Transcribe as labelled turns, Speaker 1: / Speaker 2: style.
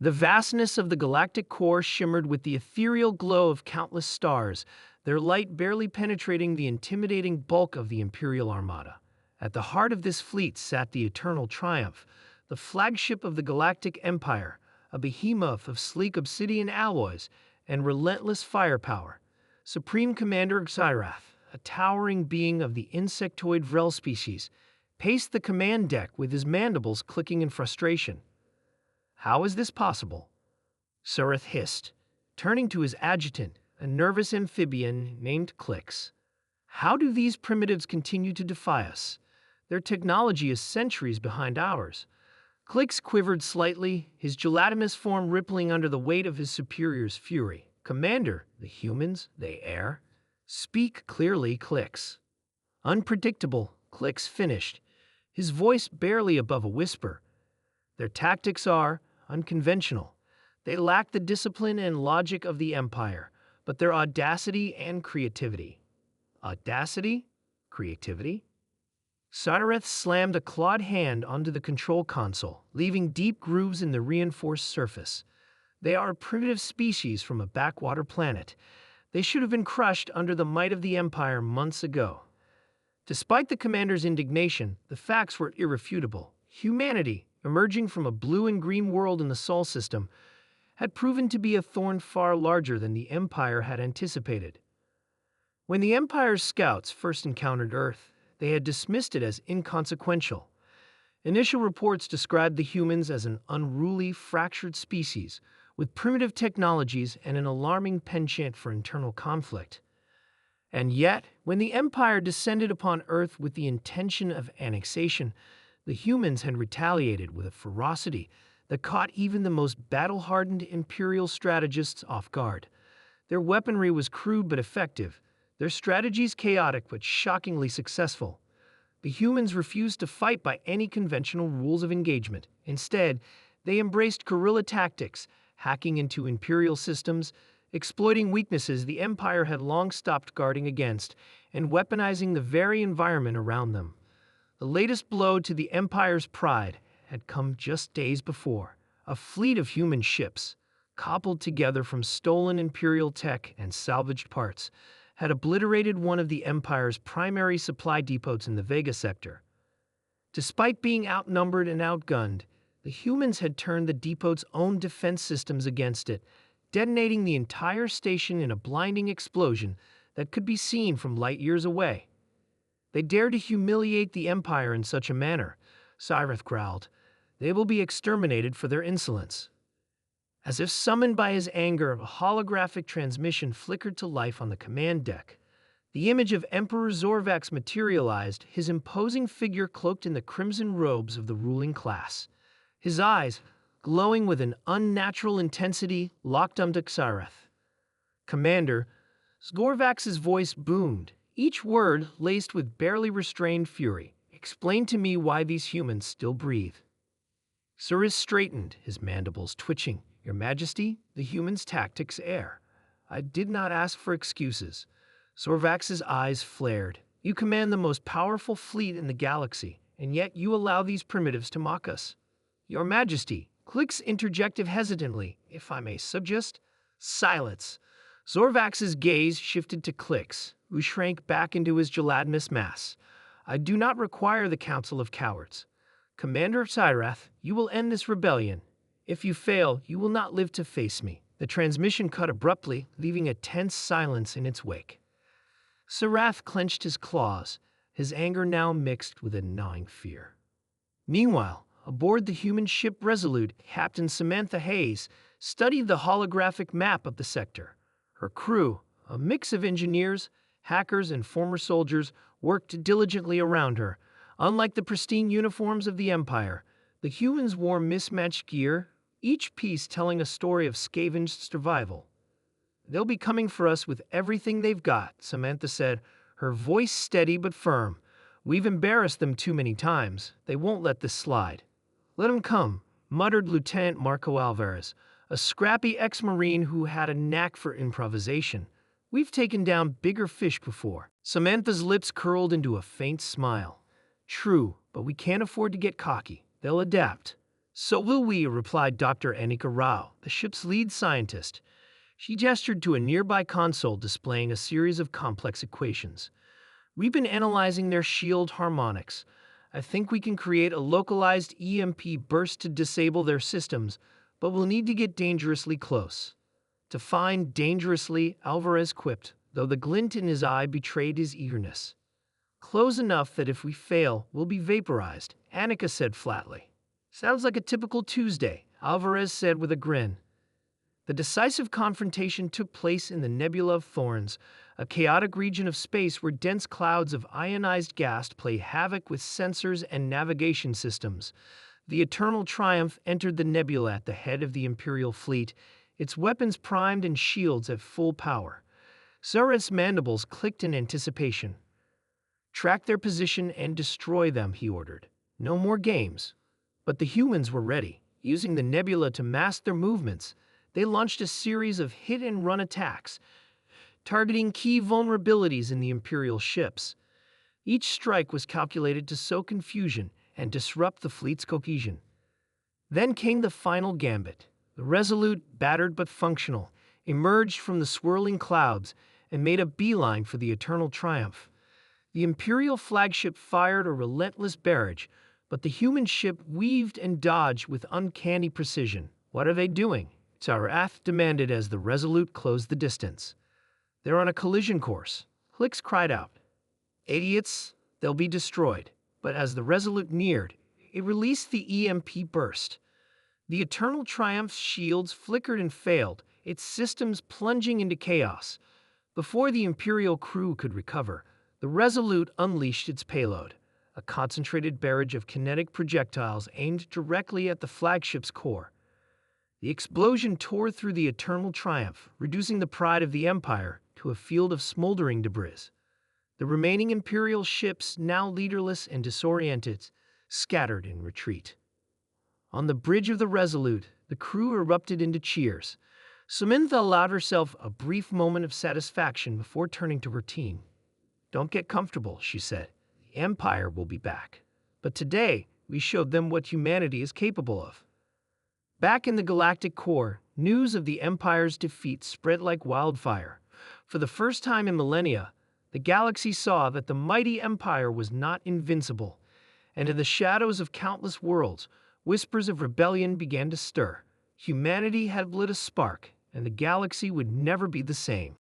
Speaker 1: The vastness of the galactic core shimmered with the ethereal glow of countless stars, their light barely penetrating the intimidating bulk of the Imperial Armada. At the heart of this fleet sat the Eternal Triumph, the flagship of the Galactic Empire, a behemoth of sleek obsidian alloys and relentless firepower. Supreme Commander Xyrath, a towering being of the insectoid Vrel species, paced the command deck with his mandibles clicking in frustration. "How is this possible?" Xyrath hissed, turning to his adjutant, a nervous amphibian named Clix. "How do these primitives continue to defy us? Their technology is centuries behind ours." Clix quivered slightly, his gelatinous form rippling under the weight of his superior's fury. "Commander, the humans, they err. Speak clearly, Clix." "Unpredictable," Clix finished, his voice barely above a whisper. "Their tactics are unconventional. They lack the discipline and logic of the Empire, but their audacity and creativity." "Audacity? Creativity?" Xyrath slammed a clawed hand onto the control console, leaving deep grooves in the reinforced surface. "They are a primitive species from a backwater planet. They should have been crushed under the might of the Empire months ago." Despite the commander's indignation, the facts were irrefutable. Humanity, emerging from a blue and green world in the Sol system, had proven to be a thorn far larger than the Empire had anticipated. When the Empire's scouts first encountered Earth, they had dismissed it as inconsequential. Initial reports described the humans as an unruly, fractured species, with primitive technologies and an alarming penchant for internal conflict. And yet, when the Empire descended upon Earth with the intention of annexation, the humans had retaliated with a ferocity that caught even the most battle-hardened Imperial strategists off guard. Their weaponry was crude but effective, their strategies chaotic but shockingly successful. The humans refused to fight by any conventional rules of engagement. Instead, they embraced guerrilla tactics, hacking into Imperial systems, exploiting weaknesses the Empire had long stopped guarding against, and weaponizing the very environment around them. The latest blow to the Empire's pride had come just days before. A fleet of human ships, cobbled together from stolen Imperial tech and salvaged parts, had obliterated one of the Empire's primary supply depots in the Vega sector. Despite being outnumbered and outgunned, the humans had turned the depot's own defense systems against it, detonating the entire station in a blinding explosion that could be seen from light years away. "They dare to humiliate the Empire in such a manner," Xyrath growled. "They will be exterminated for their insolence." As if summoned by his anger, a holographic transmission flickered to life on the command deck. The image of Emperor Zorvax materialized, his imposing figure cloaked in the crimson robes of the ruling class. His eyes, glowing with an unnatural intensity, locked onto Xyrath. "Commander," Zorvax's voice boomed, each word laced with barely restrained fury. "Explain to me why these humans still breathe." Xyrath straightened, his mandibles twitching. "Your Majesty, the humans' tactics err. I did not ask for excuses." Zorvax's eyes flared. "You command the most powerful fleet in the galaxy, and yet you allow these primitives to mock us." "Your Majesty," Clix interjected hesitantly, "if I may suggest." "Silence." Zorvax's gaze shifted to Clix, who shrank back into his gelatinous mass. "I do not require the Council of Cowards. Commander Xyrath, you will end this rebellion. If you fail, you will not live to face me." The transmission cut abruptly, leaving a tense silence in its wake. Xyrath clenched his claws, his anger now mixed with a gnawing fear. Meanwhile, aboard the human ship Resolute, Captain Samantha Hayes studied the holographic map of the sector. Her crew, a mix of engineers, hackers, and former soldiers, worked diligently around her. Unlike the pristine uniforms of the Empire, the humans wore mismatched gear, each piece telling a story of scavenged survival. "They'll be coming for us with everything they've got," Samantha said, her voice steady but firm. "We've embarrassed them too many times. They won't let this slide." "Let 'em come," muttered Lieutenant Marco Alvarez, a scrappy ex-Marine who had a knack for improvisation. "We've taken down bigger fish before." Samantha's lips curled into a faint smile. "True, but we can't afford to get cocky. They'll adapt." So will we, replied Dr. Anika Rao, the ship's lead scientist. She gestured to a nearby console displaying a series of complex equations. We've been analyzing their shield harmonics. I think we can create a localized EMP burst to disable their systems, but we'll need to get dangerously close. To find dangerously, Alvarez quipped, though the glint in his eye betrayed his eagerness. Close enough that if we fail, we'll be vaporized, Annika said flatly. Sounds like a typical Tuesday, Alvarez said with a grin. The decisive confrontation took place in the Nebula of Thorns, a chaotic region of space where dense clouds of ionized gas play havoc with sensors and navigation systems. The Eternal Triumph entered the nebula at the head of the Imperial fleet, its weapons primed and shields at full power. Zura's mandibles clicked in anticipation. Track their position and destroy them, he ordered. No more games. But the humans were ready. Using the nebula to mask their movements, they launched a series of hit-and-run attacks, targeting key vulnerabilities in the Imperial ships. Each strike was calculated to sow confusion and disrupt the fleet's cohesion. Then came the final gambit. The Resolute, battered but functional, emerged from the swirling clouds and made a beeline for the Eternal Triumph. The Imperial flagship fired a relentless barrage, but the human ship weaved and dodged with uncanny precision. What are they doing? Tarath demanded as the Resolute closed the distance. They're on a collision course. Hlicks cried out. Idiots, they'll be destroyed. But as the Resolute neared, it released the EMP burst. The Eternal Triumph's shields flickered and failed, its systems plunging into chaos. Before the Imperial crew could recover, the Resolute unleashed its payload, a concentrated barrage of kinetic projectiles aimed directly at the flagship's core. The explosion tore through the Eternal Triumph, reducing the pride of the Empire to a field of smoldering debris. The remaining Imperial ships, now leaderless and disoriented, scattered in retreat. On the bridge of the Resolute, the crew erupted into cheers. Samantha allowed herself a brief moment of satisfaction before turning to her team. Don't get comfortable, she said. The Empire will be back. But today, we showed them what humanity is capable of. Back in the Galactic core, news of the Empire's defeat spread like wildfire. For the first time in millennia, the galaxy saw that the mighty Empire was not invincible, and in the shadows of countless worlds, whispers of rebellion began to stir. Humanity had lit a spark, and the galaxy would never be the same.